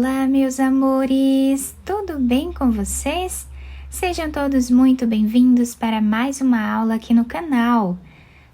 Olá, meus amores! Tudo bem com vocês? Sejam todos muito bem-vindos para mais uma aula aqui no canal.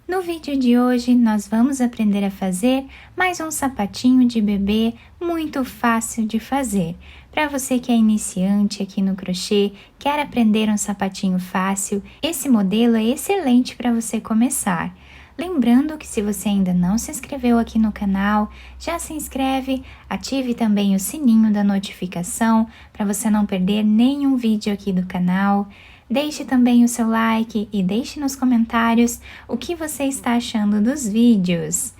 No vídeo de hoje, nós vamos aprender a fazer mais um sapatinho de bebê muito fácil de fazer. Para você que é iniciante aqui no crochê, quer aprender um sapatinho fácil, esse modelo é excelente para você começar. Lembrando que se você ainda não se inscreveu aqui no canal, já se inscreve, ative também o sininho da notificação para você não perder nenhum vídeo aqui do canal. Deixe também o seu like e deixe nos comentários o que você está achando dos vídeos.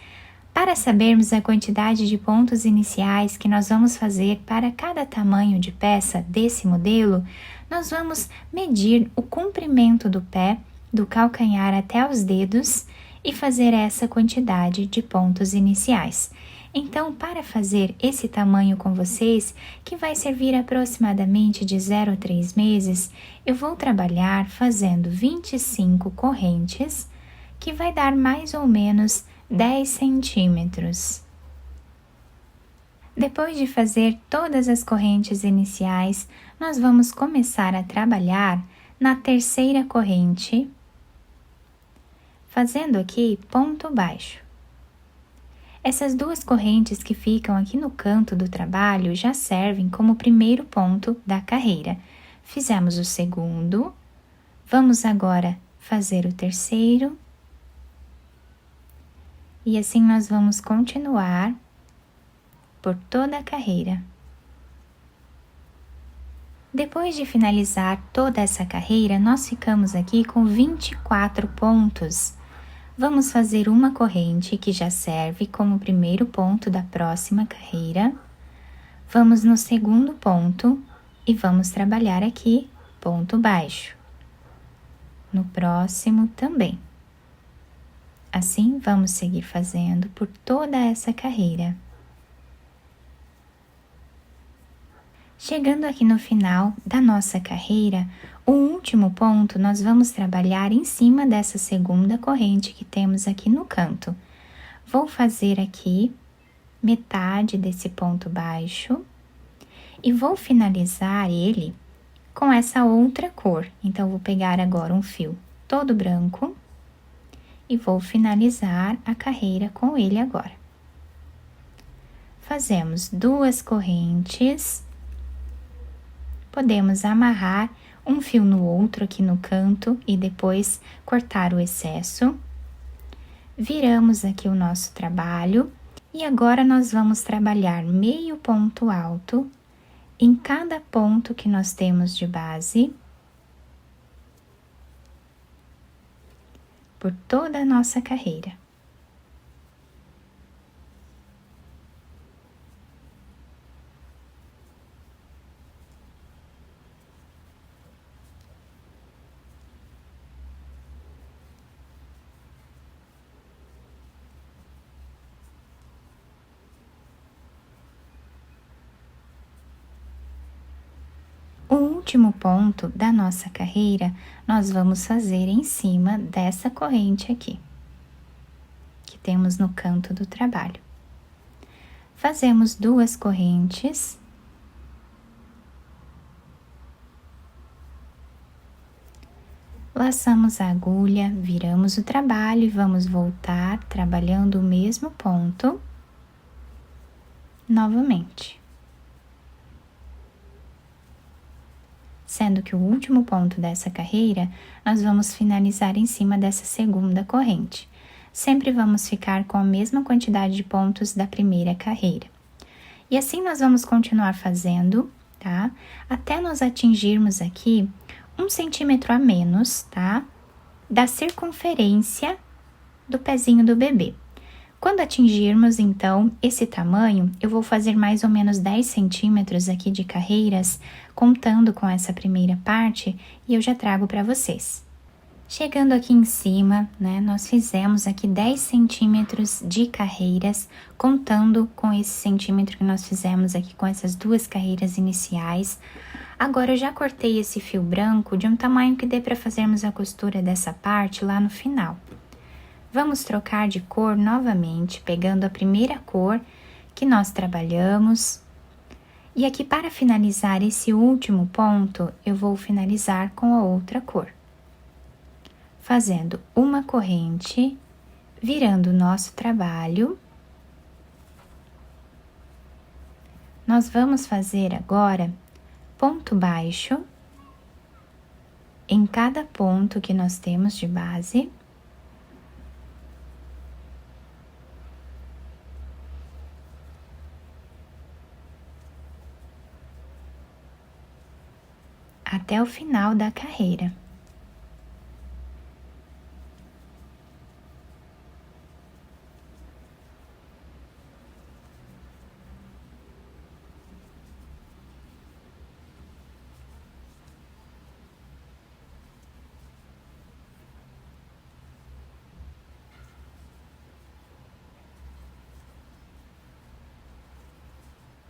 Para sabermos a quantidade de pontos iniciais que nós vamos fazer para cada tamanho de peça desse modelo, nós vamos medir o comprimento do pé, do calcanhar até os dedos, e fazer essa quantidade de pontos iniciais. Então, para fazer esse tamanho com vocês, que vai servir aproximadamente de 0 a 3 meses, eu vou trabalhar fazendo 25 correntes, que vai dar mais ou menos 10 centímetros. Depois de fazer todas as correntes iniciais, nós vamos começar a trabalhar na terceira corrente, fazendo aqui ponto baixo. Essas duas correntes que ficam aqui no canto do trabalho já servem como primeiro ponto da carreira. Fizemos o segundo, vamos agora fazer o terceiro, e assim nós vamos continuar por toda a carreira. Depois de finalizar toda essa carreira, nós ficamos aqui com 24 pontos. Vamos fazer uma corrente que já serve como primeiro ponto da próxima carreira. Vamos no segundo ponto e vamos trabalhar aqui ponto baixo. No próximo também. Assim, vamos seguir fazendo por toda essa carreira. Chegando aqui no final da nossa carreira, o último ponto nós vamos trabalhar em cima dessa segunda corrente que temos aqui no canto. Vou fazer aqui metade desse ponto baixo e vou finalizar ele com essa outra cor. Então, vou pegar agora um fio todo branco e vou finalizar a carreira com ele agora. Fazemos duas correntes. Podemos amarrar um fio no outro aqui no canto e depois cortar o excesso. Viramos aqui o nosso trabalho e agora nós vamos trabalhar meio ponto alto em cada ponto que nós temos de base, por toda a nossa carreira. O último ponto da nossa carreira, nós vamos fazer em cima dessa corrente aqui, que temos no canto do trabalho. Fazemos duas correntes. Laçamos a agulha, viramos o trabalho e vamos voltar trabalhando o mesmo ponto novamente. Sendo que o último ponto dessa carreira, nós vamos finalizar em cima dessa segunda corrente. Sempre vamos ficar com a mesma quantidade de pontos da primeira carreira. E assim nós vamos continuar fazendo, tá? Até nós atingirmos aqui 1 centímetro a menos, tá? Da circunferência do pezinho do bebê. Quando atingirmos, então, esse tamanho, eu vou fazer mais ou menos 10 centímetros aqui de carreiras, contando com essa primeira parte, e eu já trago para vocês. Chegando aqui em cima, né, nós fizemos aqui 10 centímetros de carreiras, contando com esse centímetro que nós fizemos aqui com essas duas carreiras iniciais. Agora, eu já cortei esse fio branco de um tamanho que dê para fazermos a costura dessa parte lá no final. Vamos trocar de cor novamente, pegando a primeira cor que nós trabalhamos. E aqui, para finalizar esse último ponto, eu vou finalizar com a outra cor, fazendo uma corrente, virando o nosso trabalho. Nós vamos fazer agora ponto baixo em cada ponto que nós temos de base. Até o final da carreira.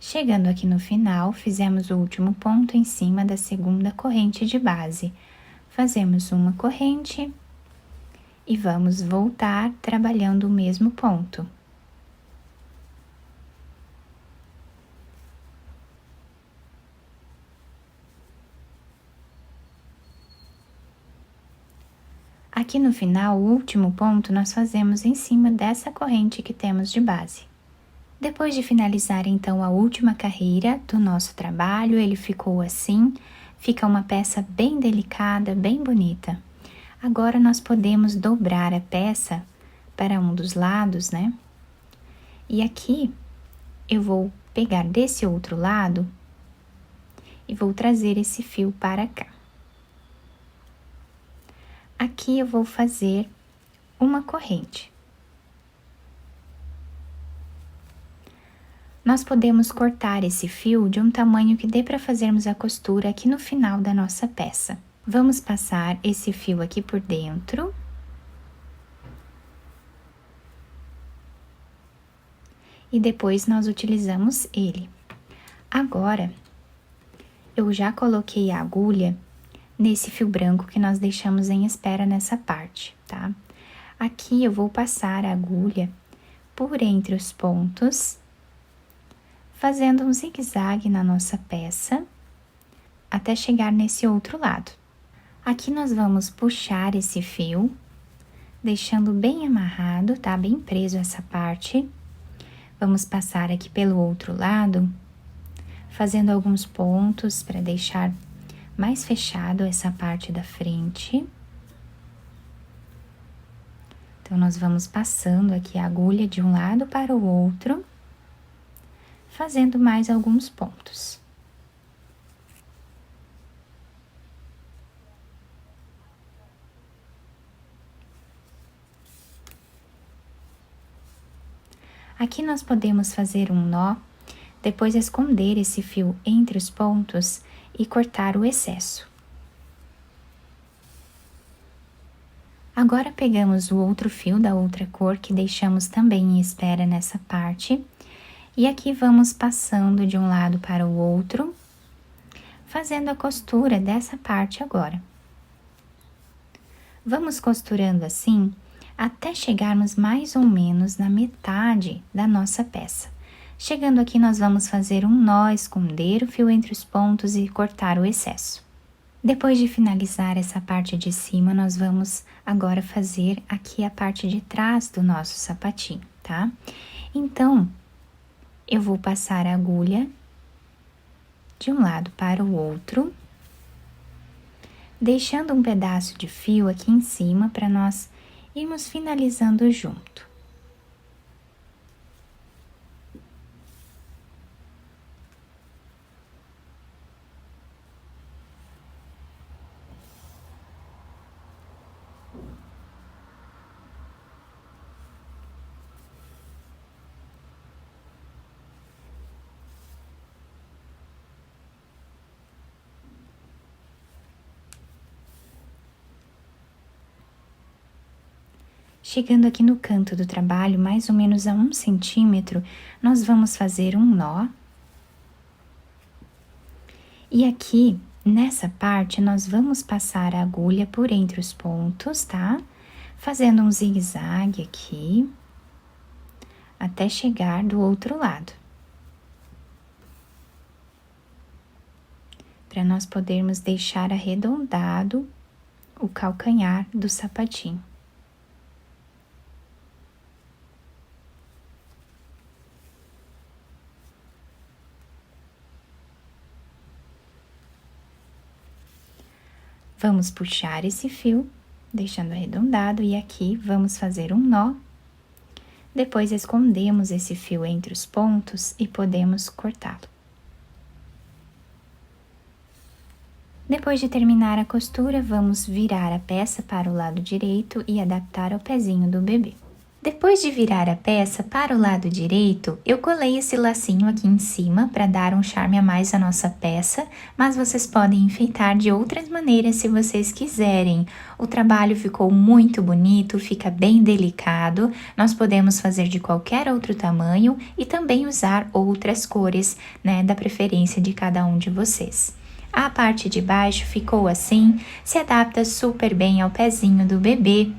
Chegando aqui no final, fizemos o último ponto em cima da segunda corrente de base. Fazemos uma corrente e vamos voltar trabalhando o mesmo ponto. Aqui no final, o último ponto nós fazemos em cima dessa corrente que temos de base. Depois de finalizar então a última carreira do nosso trabalho, ele ficou assim, fica uma peça bem delicada, bem bonita. Agora nós podemos dobrar a peça para um dos lados, né? E aqui eu vou pegar desse outro lado e vou trazer esse fio para cá. Aqui eu vou fazer uma corrente. Nós podemos cortar esse fio de um tamanho que dê para fazermos a costura aqui no final da nossa peça. Vamos passar esse fio aqui por dentro. E depois nós utilizamos ele. Agora, eu já coloquei a agulha nesse fio branco que nós deixamos em espera nessa parte, tá? Aqui eu vou passar a agulha por entre os pontos, fazendo um zigue-zague na nossa peça, até chegar nesse outro lado. Aqui nós vamos puxar esse fio, deixando bem amarrado, tá? Bem preso essa parte. Vamos passar aqui pelo outro lado, fazendo alguns pontos para deixar mais fechado essa parte da frente. Então, nós vamos passando aqui a agulha de um lado para o outro, fazendo mais alguns pontos. Aqui nós podemos fazer um nó, depois esconder esse fio entre os pontos e cortar o excesso. Agora pegamos o outro fio da outra cor que deixamos também em espera nessa parte. E aqui vamos passando de um lado para o outro, fazendo a costura dessa parte agora. Vamos costurando assim até chegarmos mais ou menos na metade da nossa peça. Chegando aqui, nós vamos fazer um nó, esconder o fio entre os pontos e cortar o excesso. Depois de finalizar essa parte de cima, nós vamos agora fazer aqui a parte de trás do nosso sapatinho, tá? Então, eu vou passar a agulha de um lado para o outro, deixando um pedaço de fio aqui em cima para nós irmos finalizando junto. Chegando aqui no canto do trabalho, mais ou menos a 1 centímetro, nós vamos fazer um nó. E aqui, nessa parte, nós vamos passar a agulha por entre os pontos, tá? Fazendo um zigue-zague aqui, até chegar do outro lado. para nós podermos deixar arredondado o calcanhar do sapatinho. Vamos puxar esse fio, deixando arredondado, e aqui vamos fazer um nó. Depois escondemos esse fio entre os pontos e podemos cortá-lo. Depois de terminar a costura, vamos virar a peça para o lado direito e adaptar ao pezinho do bebê. Depois de virar a peça para o lado direito, eu colei esse lacinho aqui em cima para dar um charme a mais à nossa peça, mas vocês podem enfeitar de outras maneiras se vocês quiserem. O trabalho ficou muito bonito, fica bem delicado, nós podemos fazer de qualquer outro tamanho e também usar outras cores, né, da preferência de cada um de vocês. A parte de baixo ficou assim, se adapta super bem ao pezinho do bebê.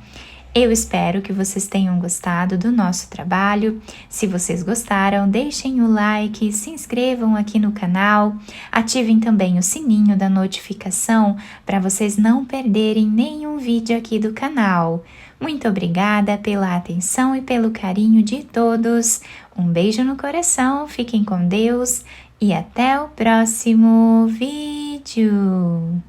Eu espero que vocês tenham gostado do nosso trabalho. Se vocês gostaram, deixem o like, se inscrevam aqui no canal, ativem também o sininho da notificação para vocês não perderem nenhum vídeo aqui do canal. Muito obrigada pela atenção e pelo carinho de todos. Um beijo no coração, fiquem com Deus e até o próximo vídeo.